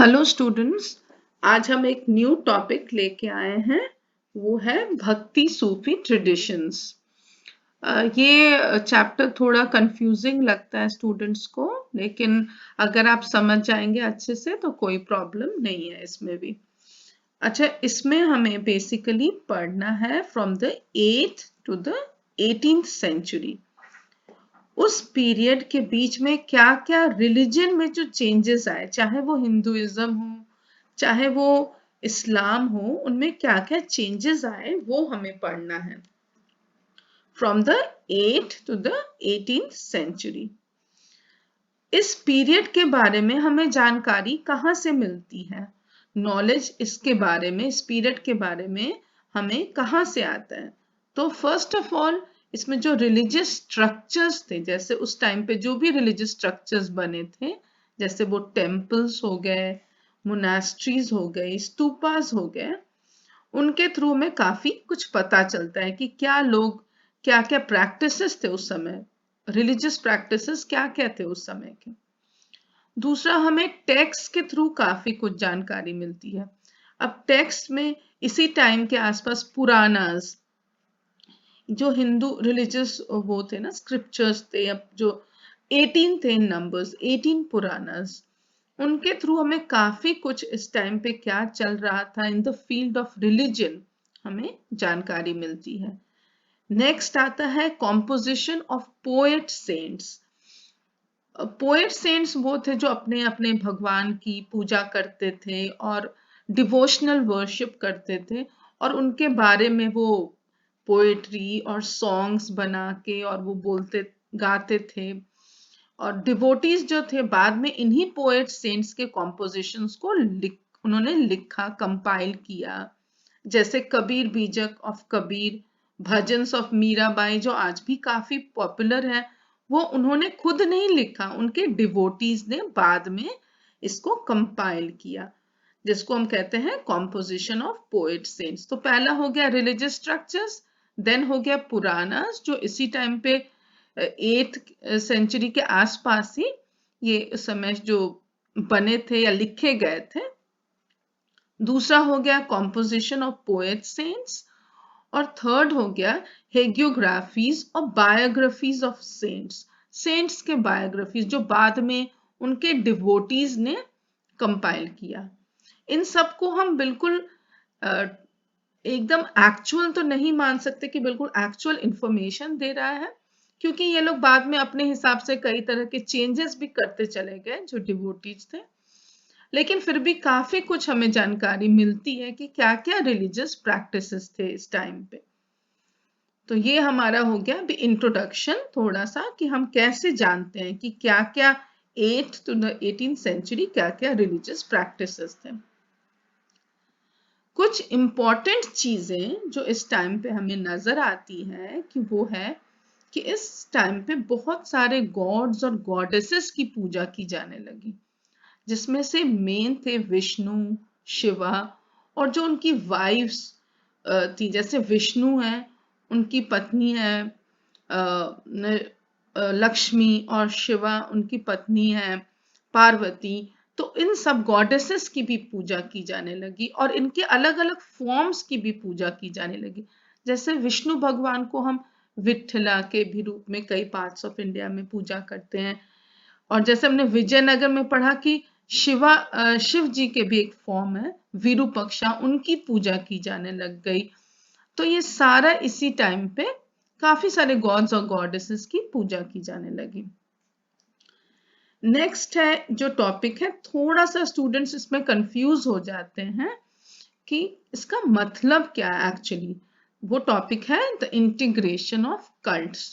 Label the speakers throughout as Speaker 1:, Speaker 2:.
Speaker 1: Hello students. आज हम एक न्यू टॉपिक लेके आए हैं। वो है भक्ति सूफी ट्रेडिशंस। ये चैप्टर थोड़ा कंफ्यूजिंग लगता है स्टूडेंट्स को, लेकिन अगर आप समझ जाएंगे अच्छे से तो कोई प्रॉब्लम नहीं है इसमें भी। अच्छा, इसमें हमें बेसिकली पढ़ना है from the 8th to the 18th century. उस पीरियड के बीच में क्या क्या रिलीजन में जो चेंजेस आए, चाहे वो हिंदुइज्म हो चाहे वो इस्लाम हो, उनमें क्या क्या चेंजेस आए वो हमें पढ़ना है from the 8th to the 18th century. इस पीरियड के बारे में हमें जानकारी कहाँ से मिलती है? नॉलेज इसके बारे में, इस पीरियड के बारे में हमें कहाँ से आता है? तो फर्स्ट ऑफ ऑल, इसमें जो रिलीजियस स्ट्रक्चर्स थे, जैसे उस टाइम पे जो भी रिलीजियस स्ट्रक्चर्स बने थे, जैसे वो टेम्पल्स हो गए, मोनास्ट्रीज हो गए, स्तूपास हो गए, उनके थ्रू में काफी कुछ पता चलता है कि क्या लोग क्या क्या प्रैक्टिसेस थे उस समय, रिलीजियस प्रैक्टिसेस क्या क्या थे उस समय के। दूसरा, हमें टेक्स्ट के थ्रू काफी कुछ जानकारी मिलती है। अब टेक्स्ट में इसी टाइम के आसपास पुरानास, जो हिंदू रिलीजियस वो थे ना, स्क्रिप्चर्स थे, अब जो 18 थे नंबर्स, 18 पुरानास, उनके थ्रू हमें काफी कुछ इस टाइम पे क्या चल रहा था in the field of religion हमें जानकारी मिलती है। नेक्स्ट आता है composition of poet saints. Poet saints वो थे जो अपने अपने भगवान की पूजा करते थे और डिवोशनल वर्शिप करते थे, और उनके बारे में वो पोएट्री और सॉन्ग्स बना के और वो बोलते गाते थे। और डिवोटीज जो थे बाद में इन्हीं पोएट सेंट्स के कॉम्पोजिशंस को उन्होंने लिखा, कंपाइल किया। जैसे कबीर बीजक ऑफ कबीर, भजन्स ऑफ मीराबाई जो आज भी काफी पॉपुलर है, वो उन्होंने खुद नहीं लिखा, उनके डिवोटीज ने बाद में इसको कंपाइल किया, जिसको हम कहते हैं कॉम्पोजिशन ऑफ पोएट सेंट्स। तो पहला हो गया रिलीजियस स्ट्रक्चर्स, देन हो गया पुरानास जो इसी टाइम पे 8th सेंचुरी के आसपास ही ये समय जो बने थे या लिखे गए थे। दूसरा हो गया कॉम्पोजिशन ऑफ पोएट सेंट्स, और थर्ड हो गया हेगियोग्राफीज और बायोग्राफीज ऑफ सेंट्स, सेंट्स के बायोग्राफीज जो बाद में उनके डिवोटीज ने कंपाइल किया। इन सब को हम बिल्कुल एकदम एक्चुअल तो नहीं मान सकते कि बिल्कुल एक्चुअल इंफॉर्मेशन दे रहा है, क्योंकि ये लोग बाद में अपने हिसाब से कई तरह के चेंजेस भी करते चले गए जो डिवोटीज थे, लेकिन फिर भी काफी कुछ हमें जानकारी मिलती है कि क्या क्या रिलीजियस प्रैक्टिसेस थे इस टाइम पे। तो ये हमारा हो गया अभी इंट्रोडक्शन थोड़ा सा कि हम कैसे जानते हैं कि क्या क्या 8th to the 18th century क्या क्या रिलीजियस प्रैक्टिसेस थे। कुछ इंपॉर्टेंट चीजें जो इस टाइम पे हमें नजर आती है कि वो है कि इस टाइम पे बहुत सारे गॉड्स और गॉडेसेस की पूजा की जाने लगी, जिसमें से मेन थे विष्णु, शिवा, और जो उनकी वाइफ्स थी, जैसे विष्णु है, उनकी पत्नी है लक्ष्मी, और शिवा उनकी पत्नी है पार्वती। तो इन सब गॉडेसेस की भी पूजा की जाने लगी और इनके अलग अलग फॉर्म्स की भी पूजा की जाने लगी। जैसे विष्णु भगवान को हम विठला के भी रूप में कई पार्ट्स ऑफ इंडिया में पूजा करते हैं, और जैसे हमने विजयनगर में पढ़ा कि शिव जी के भी एक फॉर्म है विरूपक्षा, उनकी पूजा की जाने लग गई। तो ये सारा इसी टाइम पे काफी सारे गॉड्स और गॉडेसेस की पूजा की जाने लगी। नेक्स्ट है जो टॉपिक है, थोड़ा सा स्टूडेंट्स इसमें कंफ्यूज हो जाते हैं कि इसका मतलब क्या है एक्चुअली। वो टॉपिक है द इंटीग्रेशन ऑफ कल्ट्स।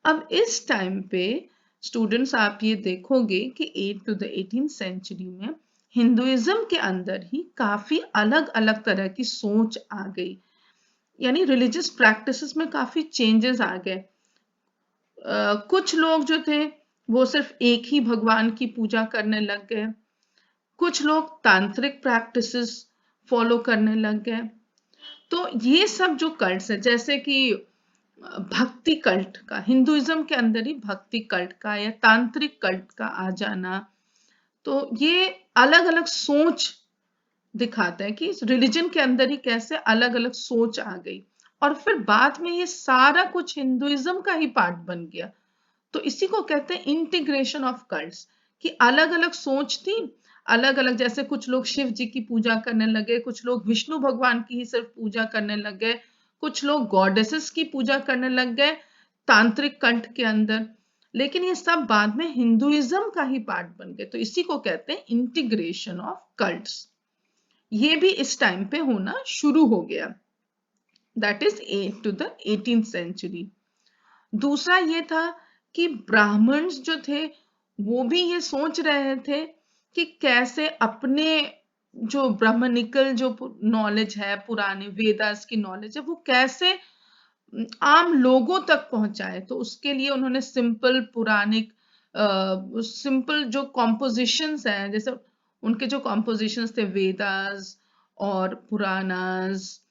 Speaker 1: अब इस टाइम पे स्टूडेंट्स आप ये देखोगे कि 8th to the 18th century में हिंदुइज्म के अंदर ही काफी अलग अलग तरह की सोच आ गई, यानी रिलीजियस प्रैक्टिसेस में काफी चेंजेस आ गए। कुछ लोग जो थे वो सिर्फ एक ही भगवान की पूजा करने लग गए, कुछ लोग तांत्रिक प्रैक्टिसेस फॉलो करने लग गए। तो ये सब जो कल्ट्स है, जैसे कि भक्ति कल्ट का, हिंदुइज्म के अंदर ही भक्ति कल्ट का या तांत्रिक कल्ट का आ जाना, तो ये अलग अलग सोच दिखाता है कि रिलीजन के अंदर ही कैसे अलग अलग सोच आ गई, और फिर बाद में ये सारा कुछ हिंदुइज्म का ही पार्ट बन गया। तो इसी को कहते हैं इंटीग्रेशन ऑफ कल्ट्स, कि अलग अलग सोच थी, अलग अलग, जैसे कुछ लोग शिव जी की पूजा करने लगे, कुछ लोग विष्णु भगवान की ही सिर्फ पूजा करने लग गए, कुछ लोग गॉडेसेस की पूजा करने लग गए तांत्रिक कंठ के अंदर, लेकिन ये सब बाद में हिंदुइज्म का ही पार्ट बन गए। तो इसी को कहते हैं इंटीग्रेशन ऑफ कल्ट्स। ये भी इस टाइम पे होना शुरू हो गया, that is to the 18th century. दूसरा ये था कि ब्राह्मण्स जो थे वो भी ये सोच रहे थे कि कैसे अपने जो ब्राह्मणिकल जो नॉलेज है, पुराने वेदास की नॉलेज है, वो कैसे आम लोगों तक पहुंचाए। तो उसके लिए उन्होंने सिंपल पुराणिक सिंपल जो कॉम्पोजिशंस हैं, जैसे उनके जो कॉम्पोजिशंस थे वेदास और पुराणास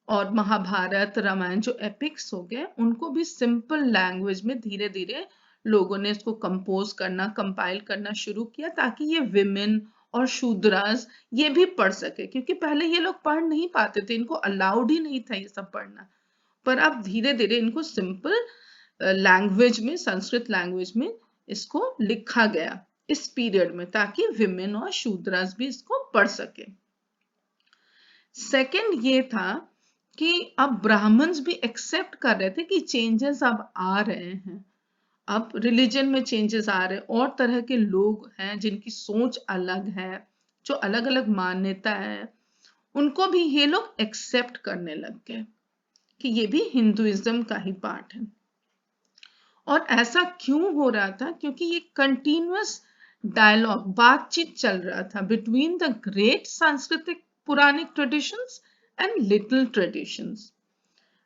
Speaker 1: और महाभारत रामायण, जो एपिक्स हो गए, उनको भी सिंपल लैंग्वेज में धीरे धीरे लोगों ने इसको कंपोज करना, कंपाइल करना शुरू किया, ताकि ये विमेन और शूद्रास ये भी पढ़ सके, क्योंकि पहले ये लोग पढ़ नहीं पाते थे, इनको अलाउड ही नहीं था ये सब पढ़ना। पर अब धीरे धीरे इनको सिंपल लैंग्वेज में, संस्कृत लैंग्वेज में इसको लिखा गया इस पीरियड में, ताकि विमेन और शूद्रास भी इसको पढ़ सके। सेकंड ये था कि अब ब्राह्मण्स भी एक्सेप्ट कर रहे थे कि चेंजेस अब आ रहे हैं, अब रिलीजन में चेंजेस आ रहे हैं, और तरह के लोग हैं जिनकी सोच अलग है, जो अलग अलग मान्यता है, उनको भी ये लोग एक्सेप्ट करने लग गए कि ये भी हिंदुइज्म का ही पार्ट है। और ऐसा क्यों हो रहा था? क्योंकि ये कंटिन्यूअस डायलॉग, बातचीत चल रहा था बिटवीन द ग्रेट सांस्कृतिक Puranic traditions and little traditions.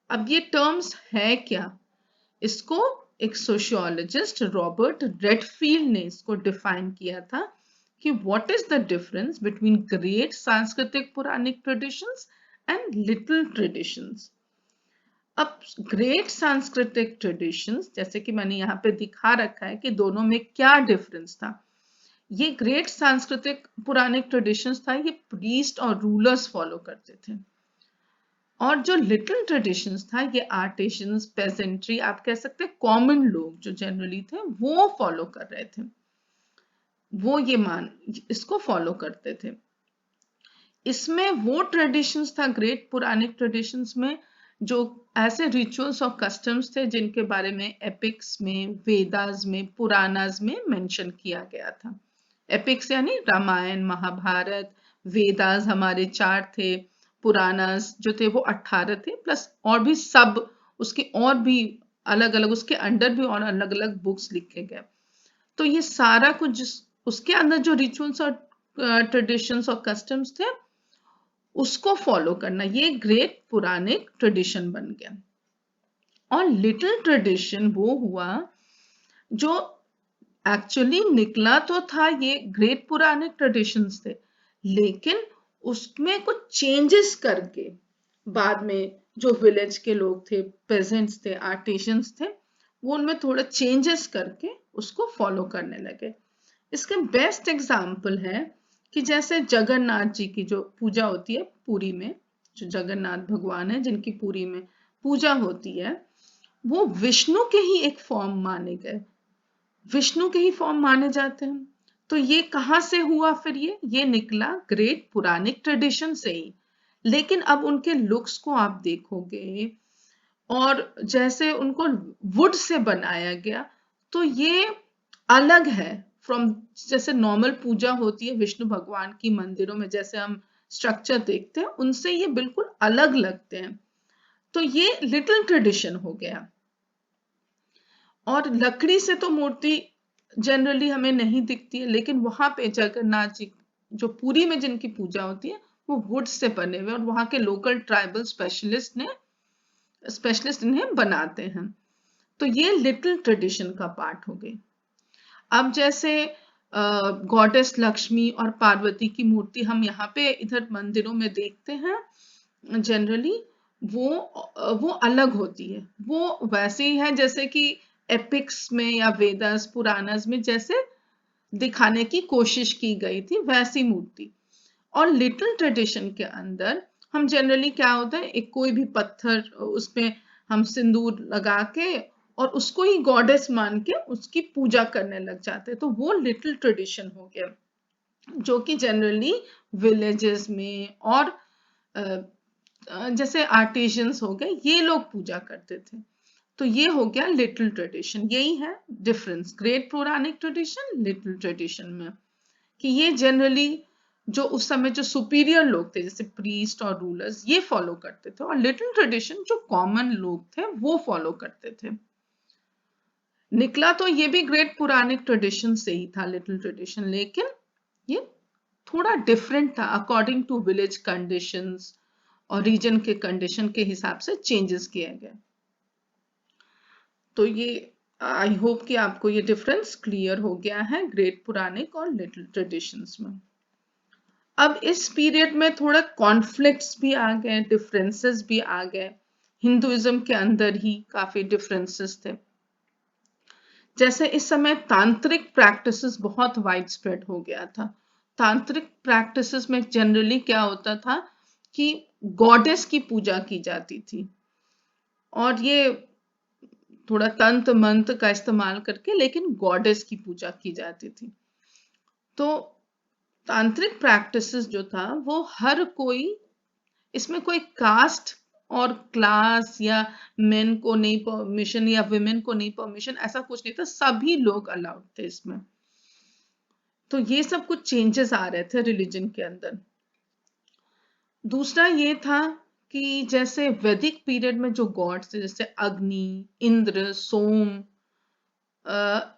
Speaker 1: अब ये टर्म्स है क्या? इसको एक सोशियोलॉजिस्ट रॉबर्ट रेडफील्ड ने इसको डिफाइन किया था कि what is the difference between great सांस्कृतिक Puranic traditions and little traditions. अब ग्रेट सांस्कृतिक ट्रेडिशंस, जैसे कि मैंने यहाँ पे दिखा रखा है कि दोनों में क्या डिफरेंस था। ये ग्रेट सांस्कृतिक पुरानिक ट्रेडिशंस था, ये प्रीस्ट और रूलर्स फॉलो करते थे, और जो लिटिल ट्रेडिशंस था ये आर्टिशंस, पेजेंट्री, आप कह सकते हैं कॉमन लोग जो जनरली थे वो फॉलो कर रहे थे, वो ये इसको फॉलो करते थे। इसमें वो ट्रेडिशंस था ग्रेट पुरानिक ट्रेडिशंस में जो ऐसे रिचुअल्स और कस्टम्स थे जिनके बारे में एपिक्स में, वेदास में, पुराणास में मेंशन किया गया था। एपिक्स यानी रामायण, महाभारत, वेदास हमारे 4 थे, पुराणास जो थे वो 18 थे, प्लस और भी सब उसके और भी अलग अलग, उसके अंडर भी और अलग अलग बुक्स लिखे गए। तो ये सारा कुछ उसके अंदर जो रिचुअल्स और ट्रेडिशंस और कस्टम्स थे उसको फॉलो करना, ये ग्रेट पुरानिक ट्रेडिशन बन गया। और लिटिल ट्रेडिशन वो हुआ जो एक्चुअली निकला तो था, ये ग्रेट पुरानिक ट्रेडिशंस थे, लेकिन उसमें कुछ चेंजेस करके बाद में जो विलेज के लोग थे, पेजेंट्स थे, आर्टिशंस थे, वो उनमें थोड़ा चेंजेस करके उसको फॉलो करने लगे। इसके बेस्ट एग्जाम्पल है कि जैसे जगन्नाथ जी की जो पूजा होती है पुरी में, जो जगन्नाथ भगवान है जिनकी पुरी में पूजा होती है, वो विष्णु के ही एक फॉर्म माने गए, विष्णु के ही फॉर्म माने जाते हैं। तो ये कहां से हुआ? फिर ये निकला ग्रेट पुरानिक ट्रेडिशन से ही। लेकिन अब उनके लुक्स को आप देखोगे और जैसे उनको वुड से बनाया गया, तो ये अलग है फ्रॉम जैसे नॉर्मल पूजा होती है विष्णु भगवान की मंदिरों में, जैसे हम स्ट्रक्चर देखते हैं उनसे ये बिल्कुल अलग लगते हैं। तो ये लिटिल ट्रेडिशन हो गया। और लकड़ी से तो मूर्ति जनरली हमें नहीं दिखती है, लेकिन वहां पे जगन्नाथ जी जो पुरी में जिनकी पूजा होती है वो वुड से बने हुए, और वहां के लोकल ट्राइबल स्पेशलिस्ट इन्हें बनाते हैं। तो ये लिटिल ट्रेडिशन का पार्ट हो गई। अब जैसे गॉडेस लक्ष्मी और पार्वती की मूर्ति हम यहाँ पे इधर मंदिरों में देखते हैं जनरली, वो अलग होती है, वो वैसे ही है जैसे कि एपिक्स में या वेदास पुराणास में जैसे दिखाने की कोशिश की गई थी, वैसी मूर्ति। और लिटिल ट्रेडिशन के अंदर हम जनरली क्या होता है, एक कोई भी पत्थर उसमें हम सिंदूर लगा के और उसको ही गॉडेस मान के उसकी पूजा करने लग जाते हैं, तो वो लिटिल ट्रेडिशन हो गया, जो कि जनरली विलेजेस में और जैसे आर्टिजन्स हो गए, ये लोग पूजा करते थे। तो ये हो गया लिटिल ट्रेडिशन। यही है डिफरेंस ग्रेट पौराणिक ट्रेडिशन लिटिल ट्रेडिशन में, कि ये जनरली जो उस समय जो सुपीरियर लोग थे जैसे प्रीस्ट और रूलर्स ये फॉलो करते थे, और लिटिल ट्रेडिशन जो कॉमन लोग थे वो फॉलो करते थे। निकला तो ये भी ग्रेट पुरानिक ट्रेडिशन से ही था लिटिल ट्रेडिशन, लेकिन ये थोड़ा डिफरेंट था अकॉर्डिंग टू विलेज कंडीशंस और रीजन के कंडीशन के हिसाब से चेंजेस किए गए। तो ये आई होप कि आपको ये डिफरेंस क्लियर हो गया है ग्रेट पुरानिक और लिटिल ट्रेडिशंस में। अब इस पीरियड में थोड़ा कॉन्फ्लिक्ट्स भी आ गए, डिफरेंसेस भी आ गए, हिंदुइज्म के अंदर ही काफी डिफरेंसेस थे। जैसे इस समय तांत्रिक प्रैक्टिसेस बहुत वाइड स्प्रेड हो गया था। तांत्रिक प्रैक्टिसेस में जनरली क्या होता था कि गॉडेस की पूजा की जाती थी, और ये थोड़ा तंत्र मंत्र का इस्तेमाल करके, लेकिन गॉडेस की पूजा की जाती थी। तो तांत्रिक प्रैक्टिसेस जो था वो हर कोई, इसमें कोई कास्ट और क्लास या मेन को नहीं परमिशन या विमेन को नहीं परमिशन, ऐसा कुछ नहीं था, सभी लोग अलाउड थे इसमें। तो ये सब कुछ चेंजेस आ रहे थे रिलीजन के अंदर। दूसरा ये था कि जैसे वैदिक पीरियड में जो गॉड्स थे जैसे अग्नि, इंद्र, सोम,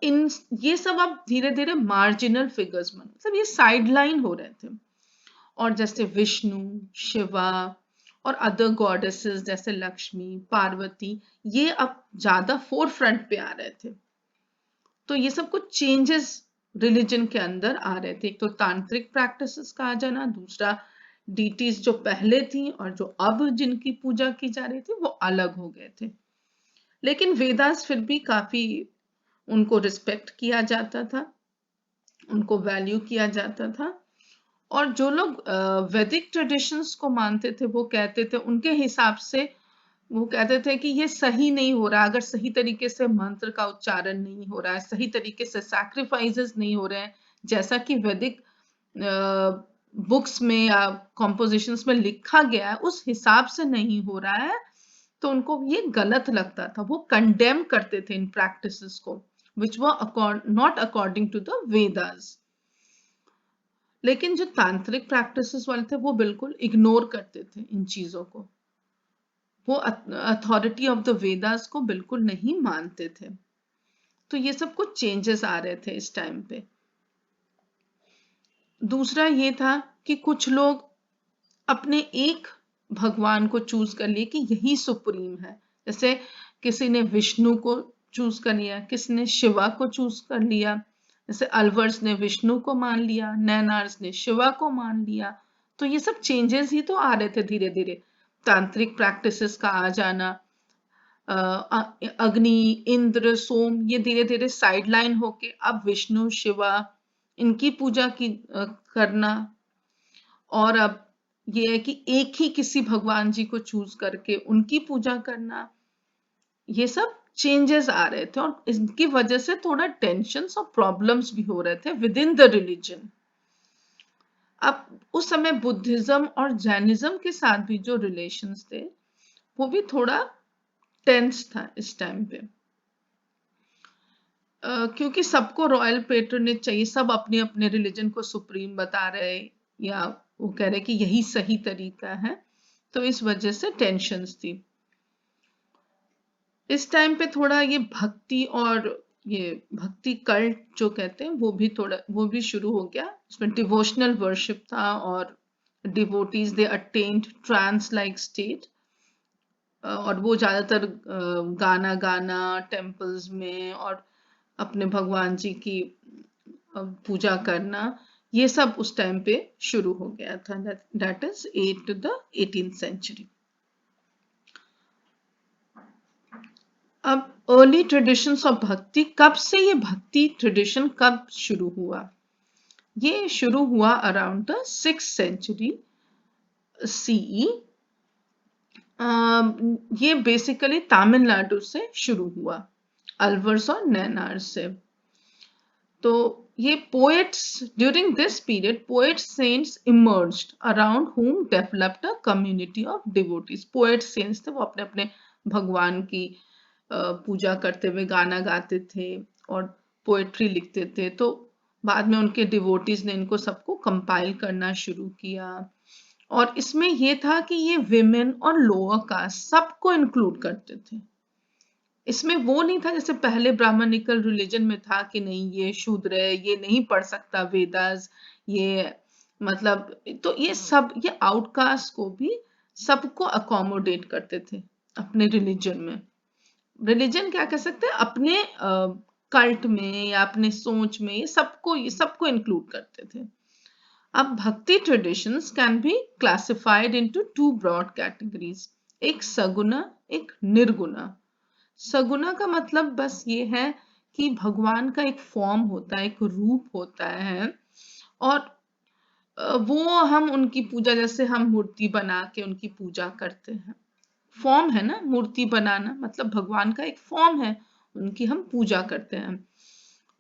Speaker 1: इन ये सब अब धीरे धीरे मार्जिनल फिगर्स में, मतलब ये साइडलाइन हो रहे थे। और जैसे विष्णु, शिवा और अदर गॉडेसेस जैसे लक्ष्मी, पार्वती, ये अब ज्यादा फोर फ्रंट पे आ रहे थे। तो ये सब कुछ चेंजेस रिलीजन के अंदर आ रहे थे। एक तो तांत्रिक प्रैक्टिसेस का आ जाना, दूसरा डीटीज जो पहले थी और जो अब जिनकी पूजा की जा रही थी वो अलग हो गए थे। लेकिन वेदास फिर भी काफी उनको रिस्पेक्ट किया जाता था, उनको वैल्यू किया जाता था। और जो लोग वैदिक ट्रेडिशंस को मानते थे वो कहते थे, उनके हिसाब से वो कहते थे कि ये सही नहीं हो रहा, अगर सही तरीके से मंत्र का उच्चारण नहीं हो रहा है, सही तरीके से सैक्रिफाइसेस नहीं हो रहे हैं, जैसा कि वैदिक बुक्स में या कॉम्पोजिशंस में लिखा गया है उस हिसाब से नहीं हो रहा है, तो उनको ये गलत लगता था, वो कंडेम करते थे इन प्रैक्टिसेस को, which were not according to the Vedas. लेकिन जो तांत्रिक प्रैक्टिसेस वाले थे वो बिल्कुल इग्नोर करते थे इन चीजों को, वो अथॉरिटी ऑफ द वेदास को बिल्कुल नहीं मानते थे। तो ये सब कुछ चेंजेस आ रहे थे इस टाइम पे। दूसरा ये था कि कुछ लोग अपने एक भगवान को चूज कर लिए कि यही सुप्रीम है, जैसे किसी ने विष्णु को चूज कर लिया, किसी ने शिवा को चूज कर लिया, जैसे अलवर्स ने विष्णु को मान लिया, नैनार्स ने शिवा को मान लिया। तो ये सब चेंजेस ही तो आ रहे थे धीरे धीरे, तांत्रिक प्रैक्टिसेस का आ जाना, अग्नि, इंद्र, सोम, ये धीरे धीरे साइडलाइन होके अब विष्णु, शिवा, इनकी पूजा की करना, और अब ये है कि एक ही किसी भगवान जी को चूज करके उनकी पूजा करना, ये सब चेंजेस आ रहे थे, और इसकी वजह से थोड़ा टेंशन्स और प्रॉब्लम्स भी हो रहे थे विद इन द रिलीजन। अब उस समय बुद्धिज्म और जैनिज्म के साथ भी जो रिलेशंस थे वो भी थोड़ा टेंस था इस टाइम पे, क्योंकि सबको रॉयल पेट्रोनेज चाहिए, सब अपने अपने रिलीजन को सुप्रीम बता रहे, या वो कह रहे कि यही सही तरीका है, तो इस वजह से टेंशन्स थी। इस टाइम पे थोड़ा ये भक्ति और ये भक्ति कल्ट जो कहते हैं वो भी शुरू हो गया, उसमें डिवोशनल वर्शिप था, और डिवोटीज दे अटेन्ड ट्रांस लाइक स्टेट, और वो ज्यादातर गाना गाना टेम्पल्स में और अपने भगवान जी की पूजा करना, ये सब उस टाइम पे शुरू हो गया था। That is 8 to the 18th century। अब अर्ली ट्रेडिशंस ऑफ भक्ति, कब से ये भक्ति ट्रेडिशन कब शुरू हुआ? ये शुरू हुआ around the 6th century CE। ये बेसिकली तमिलनाडु से शुरू हुआ, अलवर्स और नैनार से। तो ये poets, during this period poet saints emerged around whom developed a community of devotees। Poet saints थे, वो अपने अपने भगवान की पूजा करते हुए गाना गाते थे और पोएट्री लिखते थे। तो बाद में उनके डिवोटीज ने इनको सबको कंपाइल करना शुरू किया। और इसमें ये था कि ये विमेन और लोअर कास्ट सबको इंक्लूड करते थे। इसमें वो नहीं था जैसे पहले ब्राह्मणिकल रिलीजन में था कि नहीं ये शूद्र है, ये नहीं पढ़ सकता वेदास, ये मतलब, तो ये सब, ये आउटकास्ट को भी सबको अकोमोडेट करते थे अपने रिलीजन में। रिलीजन क्या कह सकते हैं, अपने कल्ट में या अपने सोच में, ये सबको इंक्लूड करते थे। अब bhakti traditions can be classified into 2 broad categories, एक सगुना, एक निर्गुना। सगुना का मतलब बस ये है कि भगवान का एक फॉर्म होता है, एक रूप होता है, और वो हम उनकी पूजा, जैसे हम मूर्ति बना के उनकी पूजा करते हैं, फॉर्म है ना, मूर्ति बनाना मतलब भगवान का एक फॉर्म है, उनकी हम पूजा करते हैं।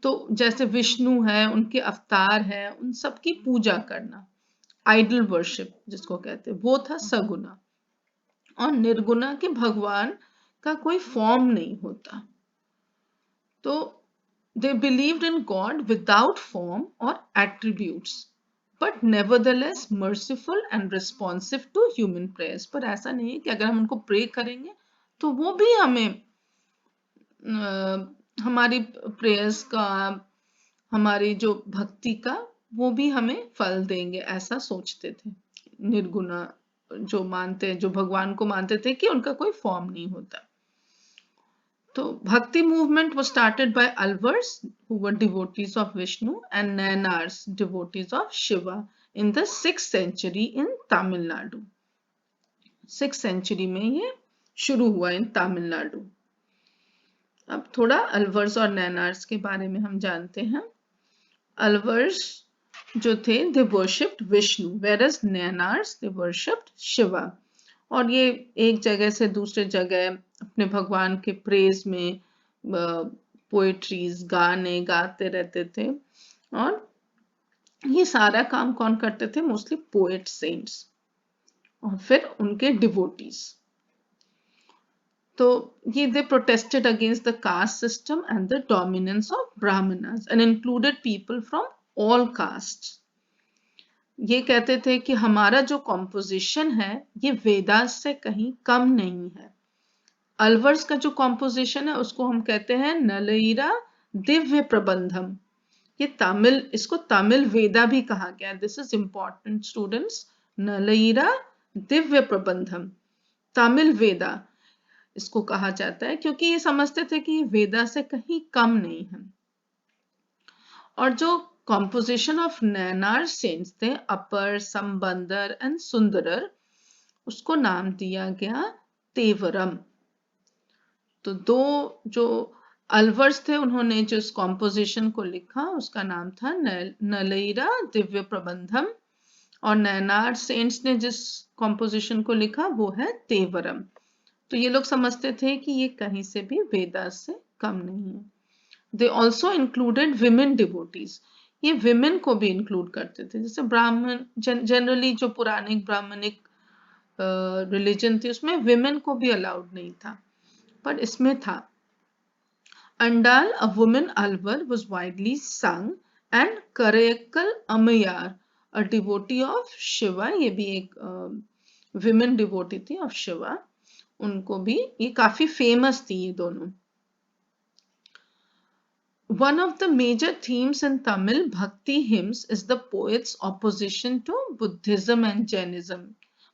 Speaker 1: तो जैसे विष्णु है, उनके अवतार है, उन सब की पूजा करना, आइडल वर्शिप जिसको कहते हैं, वो था सगुना। और निर्गुना के भगवान का कोई फॉर्म नहीं होता। तो they believed in God without form or attributes, but nevertheless merciful and responsive to human prayers। पर ऐसा नहीं है कि अगर हम उनको प्रे करेंगे तो वो भी हमें हमारी प्रेयर्स का, हमारी जो भक्ति का, वो भी हमें फल देंगे, ऐसा सोचते थे निर्गुणा जो मानते, जो भगवान को मानते थे कि उनका कोई फॉर्म नहीं होता। तो भक्ति movement was started by Alvars, who were devotees of Vishnu, and Nayanars, devotees of Shiva, in the 6th century in Tamil Nadu। 6th century में ये शुरू हुआ इन तमिलनाडु। अब थोड़ा अलवर्स और नैनार्स के बारे में हम जानते हैं। अलवर्स जो थे, they worshipped Vishnu, whereas Nayanars they worshipped Shiva. और ये एक जगह से दूसरे जगह अपने भगवान के प्रेज में पोएट्रीज, गाने गाते रहते थे। और ये सारा काम कौन करते थे? मोस्टली पोएट सेंट्स और फिर उनके डिवोटीज। तो ये they protested against the caste system and the dominance of Brahmanas and included people from all caste. ये कहते थे कि हमारा जो कॉम्पोजिशन है ये वेदास से कहीं कम नहीं है। अलवर्स का जो कॉम्पोजिशन है उसको हम कहते हैं नलईरा दिव्य प्रबंधम। ये तमिल, इसको तमिल वेदा भी कहा गया। This is important students, नलईरा Divya Prabandham, Tamil वेदा इसको कहा जाता है, क्योंकि ये समझते थे कि ये वेदा से कहीं कम नहीं है। और जो कॉम्पोजिशन ऑफ नैनार सेंट्स थे, अपर, संबंदर एंड सुंदरर, उसको नाम दिया गया तेवरम। तो दो जो अलवर्स थे उन्होंने जो इस कॉम्पोजिशन को लिखा उसका नाम था नलईरा दिव्य प्रबंधम, और नैनार सेंट्स ने जिस कॉम्पोजिशन को लिखा वो है तेवरम। तो ये लोग समझते थे कि ये कहीं से भी वेदास से कम नहीं है। They also included women devotees. ये विमेन को भी इंक्लूड करते थे। जैसे ब्राह्मण, जनरली जो पुराने ब्राह्मणिक रिलीजन थी उसमें विमेन को भी अलाउड नहीं था, पर इसमें था। Andal, a woman alvar, was widely sung, and Karaikal Ammayar, a devotee of Shiva, ये भी एक विमेन डिवोटी थी ऑफ शिवा, उनको भी, ये काफी फेमस थी ये दोनों। One of the major themes in Tamil Bhakti hymns is the poet's opposition to Buddhism and Jainism।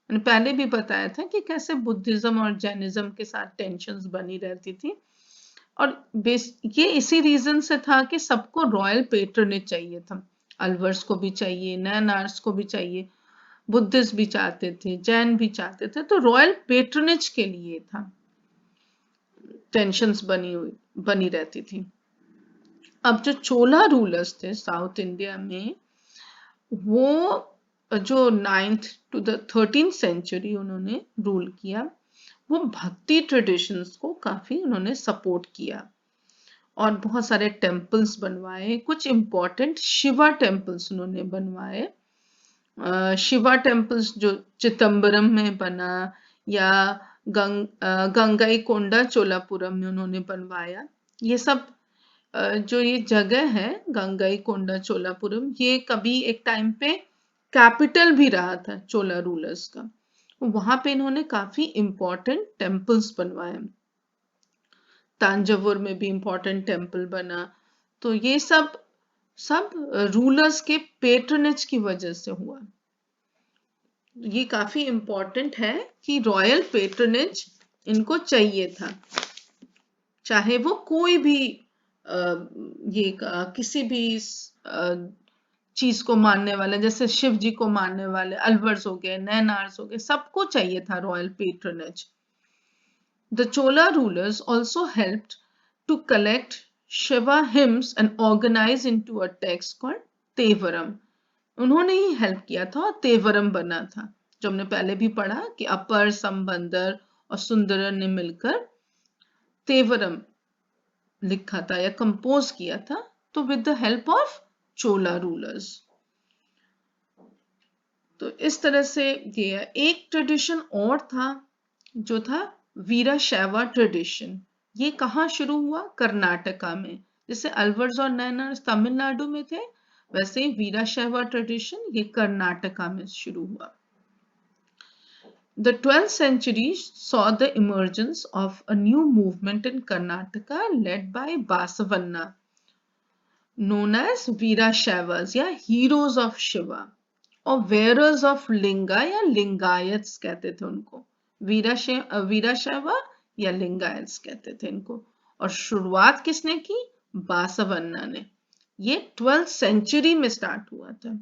Speaker 1: मैंने पहले भी बताया था कि कैसे बुद्धिज्म और जैनिज्म के साथ टेंशन्स बनी रहती थी, और ये इसी रीजन से था कि सबको रॉयल पेट्रोनेज चाहिए था। अलवर्स को भी चाहिए, नैनार्स को भी चाहिए, बुद्धिस्ट भी चाहते थे, जैन भी चाहते थे, तो रॉयल पेट्रोनेज के लिए था। टेंशन्स बनी रहती थी। अब जो चोला रूलर्स थे साउथ इंडिया में, वो जो 9th to the 13th century उन्होंने रूल किया, वो भक्ति ट्रेडिशंस को काफी उन्होंने सपोर्ट किया और बहुत सारे टेम्पल्स बनवाए। कुछ इम्पोर्टेंट शिवा टेम्पल्स उन्होंने बनवाए। शिवा टेम्पल्स जो चिदम्बरम में बना, या गंगईकोंडा चोलापुरम में उन्होंने बनवाया। ये सब जो ये जगह है गंगईकोंडा चोलापुरम, ये कभी एक टाइम पे कैपिटल भी रहा था चोला रूलर्स का। वहां पे इन्होंने काफी इम्पोर्टेंट टेम्पल्स बनवाए। तांजावुर में भी इम्पोर्टेंट टेम्पल बना। तो ये सब रूलर्स के पेट्रनेज की वजह से हुआ। ये काफी इम्पोर्टेंट है कि रॉयल पेट्रनेज इनको चाहिए था, चाहे वो कोई भी किसी भी चीज को मानने वाले, जैसे शिव जी को मानने वाले अलवर्स हो गए, नैनार्स हो गए, सबको चाहिए था royal patronage. The Chola rulers also helped to collect Shiva hymns and organize into a text called Tevaram. उन्होंने ही हेल्प किया था और तेवरम बना था, जो हमने पहले भी पढ़ा कि अपर, संबंदर और सुंदरर ने मिलकर तेवरम लिखा था या कंपोज किया था, तो with the help of Chola rulers. तो इस तरह से ये एक ट्रेडिशन और था जो था वीराशैवा ट्रेडिशन। ये कहाँ शुरू हुआ? कर्नाटका में। जैसे अलवर्स और नैनार्स तमिलनाडु में थे, वैसे ही वीराशैवा ट्रेडिशन ये कर्नाटका में शुरू हुआ। The 12th century saw the emergence of a new movement in Karnataka led by Basavanna, known as Veerashaivas या Heroes of Shiva, और wearers of लिंगा या लिंगायत्स कहते थे उनको। वीराशैवा या लिंगायत्स कहते थे इनको। और शुरुआत किसने की? बासवन्ना ने। ये 12th सेंचुरी में स्टार्ट हुआ था।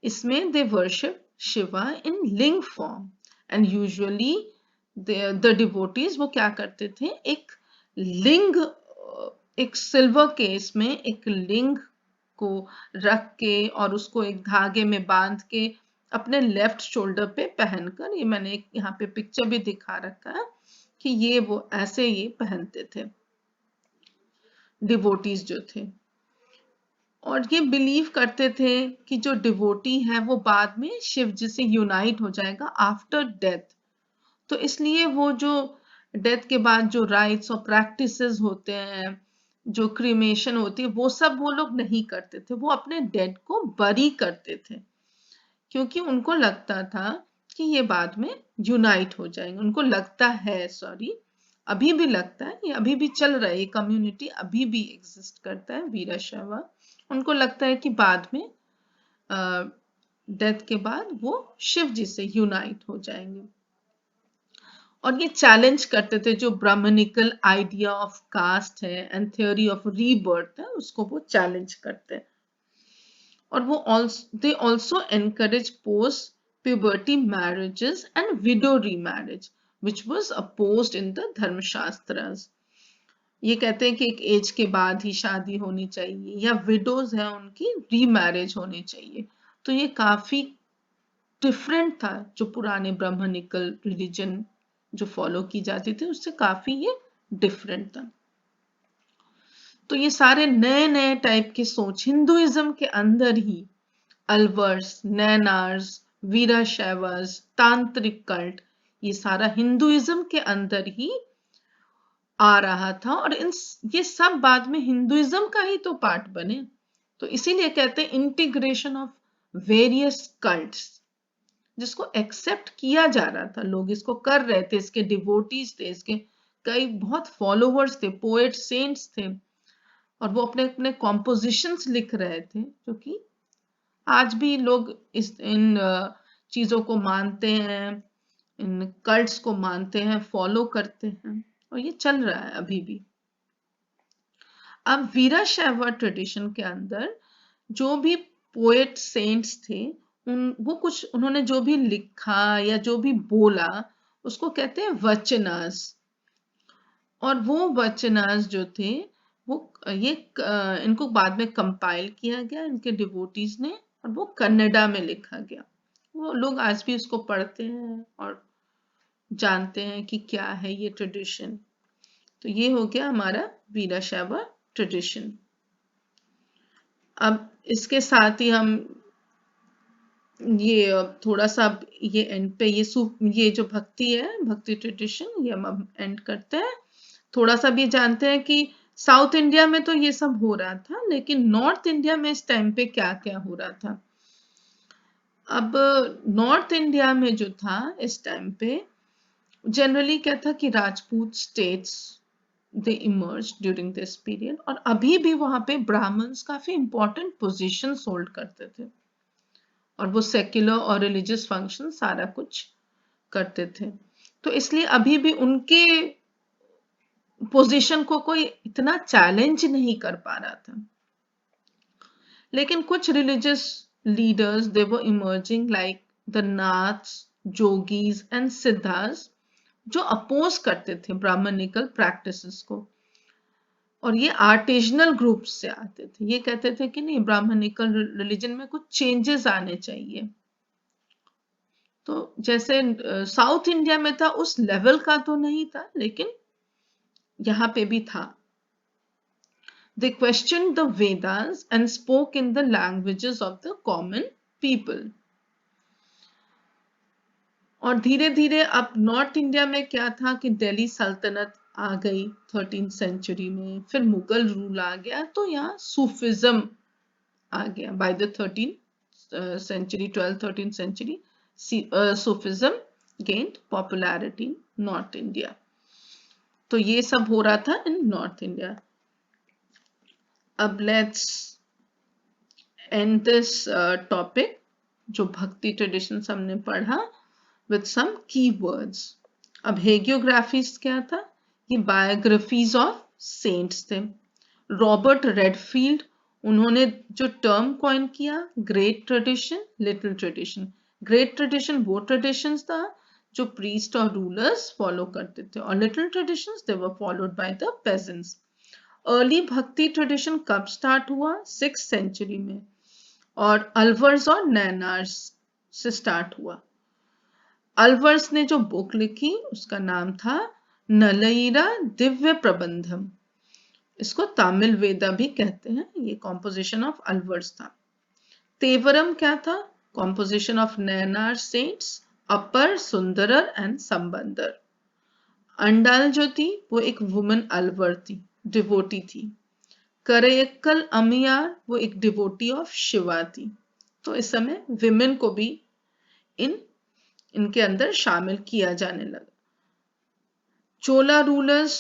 Speaker 1: इसमें दे वर्शिप शिवा इन लिंग form and usually the devotees वो क्या करते थे, एक लिंग, एक सिल्वर केस में एक लिंग को रख के और उसको एक धागे में बांध के अपने लेफ्ट शोल्डर पे पहनकर, ये मैंने एक यहाँ पे पिक्चर भी दिखा रखा है कि ये वो ऐसे ये पहनते थे डिवोटीज जो थे। और ये बिलीव करते थे कि जो डिवोटी है वो बाद में शिव जी से यूनाइट हो जाएगा आफ्टर डेथ। तो इसलिए वो जो डेथ के बाद जो राइट्स और प्रैक्टिसेस होते हैं, जो क्रीमेशन होती है, वो सब वो लोग नहीं करते थे। वो अपने डेड को बरी करते थे, क्योंकि उनको लगता था कि ये बाद में यूनाइट हो जाएंगे। उनको लगता है, सॉरी, अभी भी लगता है, ये अभी भी चल रहा है, ये कम्युनिटी अभी भी एग्जिस्ट करता है, वीराशैवा। उनको लगता है कि बाद में डेथ के बाद वो शिव जी से यूनाइट हो जाएंगे। और ये चैलेंज करते थे जो ब्राह्मणिकल आइडिया ऑफ कास्ट है एंड थ्योरी ऑफ रीबर्थ है, उसको वो चैलेंज करते हैं। और वो they also encourage post puberty marriages and widow remarriage which was opposed in the Dharmashastras. ये कहते हैं कि एक एज के बाद ही शादी होनी चाहिए, या विडोज है उनकी रीमैरिज होनी चाहिए। तो ये काफी डिफरेंट था जो पुराने ब्राह्मणिकल रिलीजन जो फॉलो की जाती थी उससे काफी ये डिफरेंट था। तो ये सारे नए नए टाइप के सोच हिंदुइज्म के अंदर ही, अलवर्स, नैनार्स, वीराशैवास, तांत्रिक कल्ट, ये सारा हिंदुइज्म के अंदर ही आ रहा था। और ये सब बाद में हिंदुइज्म का ही तो पार्ट बने। तो इसीलिए कहते हैं इंटीग्रेशन ऑफ वेरियस कल्ट्स, जिसको एक्सेप्ट किया जा रहा था, लोग इसको कर रहे थे, इसके डिवोटीज थे, इसके कई बहुत फॉलोवर्स थे, पोएट सेंट्स थे, और वो अपने अपने कॉम्पोजिशंस लिख रहे थे, जो कि आज भी लोग इन चीजों को मानते हैं, इन कल्ट्स को मानते हैं, फॉलो करते हैं, और ये चल रहा है अभी भी। अब वीराशैवा ट्रेडिशन के अंदर जो भी पोएट सेंट्स थे, उन्होंने जो भी लिखा या जो भी बोला उसको कहते हैं वचनास। और वो वचनास जो थे वो इनको बाद में कंपाइल किया गया इनके डिवोटीज ने, और वो कन्नड़ा में लिखा गया। वो लोग आज भी उसको पढ़ते हैं और जानते हैं कि क्या है ये ट्रेडिशन। तो ये हो गया हमारा वीरशैव ट्रेडिशन। अब इसके साथ ही हम ये थोड़ा सा ये एंड पे ये जो भक्ति है, भक्ति ट्रेडिशन, ये हम अब एंड करते हैं। थोड़ा सा भी जानते हैं कि साउथ इंडिया में तो ये सब हो रहा था, लेकिन नॉर्थ इंडिया में इस टाइम पे क्या क्या हो रहा था। अब नॉर्थ इंडिया में जो था इस टाइम पे जनरली क्या था कि Rajput states they emerge during this period, और अभी भी वहां पे ब्राह्मण्स काफी इंपॉर्टेंट पोजीशंस होल्ड करते थे और वो सेक्युलर और रिलीजियस फंक्शन सारा कुछ करते थे। तो इसलिए अभी भी उनके पोजीशन को कोई इतना चैलेंज नहीं कर पा रहा था। लेकिन कुछ religious leaders they were emerging like the Naths, जोगीज एंड सिद्धास, जो अपोज करते थे ब्राह्मणिकल प्रैक्टिसेस को। और ये आर्टिजनल ग्रुप से आते थे। ये कहते थे कि नहीं, ब्राह्मणिकल रिलीजन में कुछ चेंजेस आने चाहिए। तो जैसे साउथ इंडिया में था उस लेवल का तो नहीं था, लेकिन यहाँ पे भी था। They questioned the Vedas and spoke in the languages of the common people. और धीरे धीरे अब नॉर्थ इंडिया में क्या था कि दिल्ली सल्तनत आ गई 13th सेंचुरी में, फिर मुगल रूल आ गया, तो यहाँ सूफिज्म आ गया। By the 13th century, 12th-13th century, Sufism gained popularity in North India. तो ये सब हो रहा था इन नॉर्थ इंडिया। अब लेट्स एंड दिस टॉपिक, जो भक्ति ट्रेडिशंस हमने पढ़ा, विद सम कीवर्ड्स। अब हेगियोग्राफीज क्या था? ये बायोग्राफीज ऑफ सेंट्स थे। रॉबर्ट रेडफील्ड, उन्होंने जो टर्म कॉइन किया, great tradition, little tradition. Great tradition वो ट्रेडिशंस था जो प्रीस्ट और रूलर्स फॉलो करते थे, और little traditions they were followed by the peasants. Early bhakti tradition कब स्टार्ट हुआ? 6th सेंचुरी में, और अलवर्स और नैनार्स से स्टार्ट हुआ। अलवर्स ने जो बुक लिखी उसका नाम था नलईरा दिव्य प्रबंधम। इसको तमिल वेदा भी कहते हैं। ये कॉम्पोजिशन ऑफ अलवर्स था। तेवरम क्या था? Composition of Nayanar saints Appar, Sundarar and Sambandar. Andal जो थी वो एक वुमन अलवर थी, डिवोटी थी। करयक्कल अमियार वो एक डिवोटी ऑफ शिवा थी। तो इस समय विमेन को भी इनके अंदर शामिल किया जाने लगा। चोला रूलर्स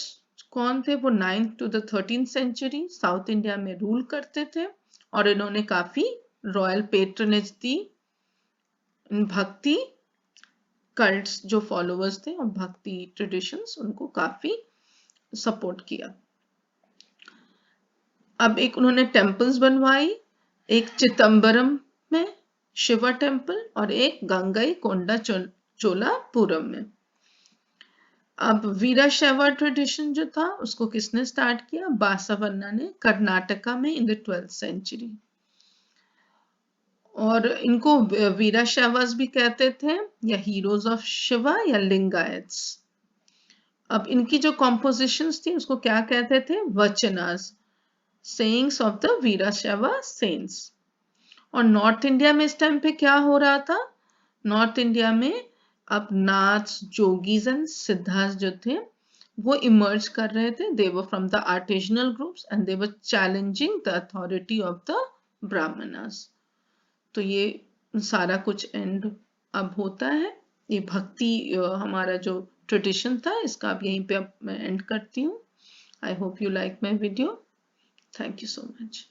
Speaker 1: कौन थे? वो 9th to the 13th century south India में रूल करते थे, और इन्होंने काफी रॉयल पेट्रनेज दी। इन भक्ति कल्ट्स जो फॉलोअर्स थे और भक्ति ट्रेडिशंस, उनको काफी सपोर्ट किया। अब एक उन्होंने टेम्पल्स बनवाई, एक चिदम्बरम में शिवा टेम्पल और एक गंगई कोंडा चोलापुरम में। अब वीराशैव ट्रेडिशन जो था उसको किसने स्टार्ट किया? बासावन्ना ने, कर्नाटका में इन द 12th सेंचुरी। और इनको वीराशैवास भी कहते थे, या हीरोज ऑफ शिवा, या लिंगायत्स। अब इनकी जो कॉम्पोजिशंस थी उसको क्या कहते थे? वचनास, सेइंग्स ऑफ द वीराशैव सेंट्स। और नॉर्थ इंडिया में इस टाइम पे क्या हो रहा था? नॉर्थ इंडिया में अब नाथ्स, जोगीज एंड सिद्धास जो थे वो इमर्ज कर रहे थे। They were from the artisanal groups and they were challenging the authority of the Brahmanas. तो ये सारा कुछ एंड अब होता है। ये भक्ति हमारा जो ट्रेडिशन था इसका अब यहीं पे अब मैं एंड करती हूँ। I hope you like my video. Thank you so much.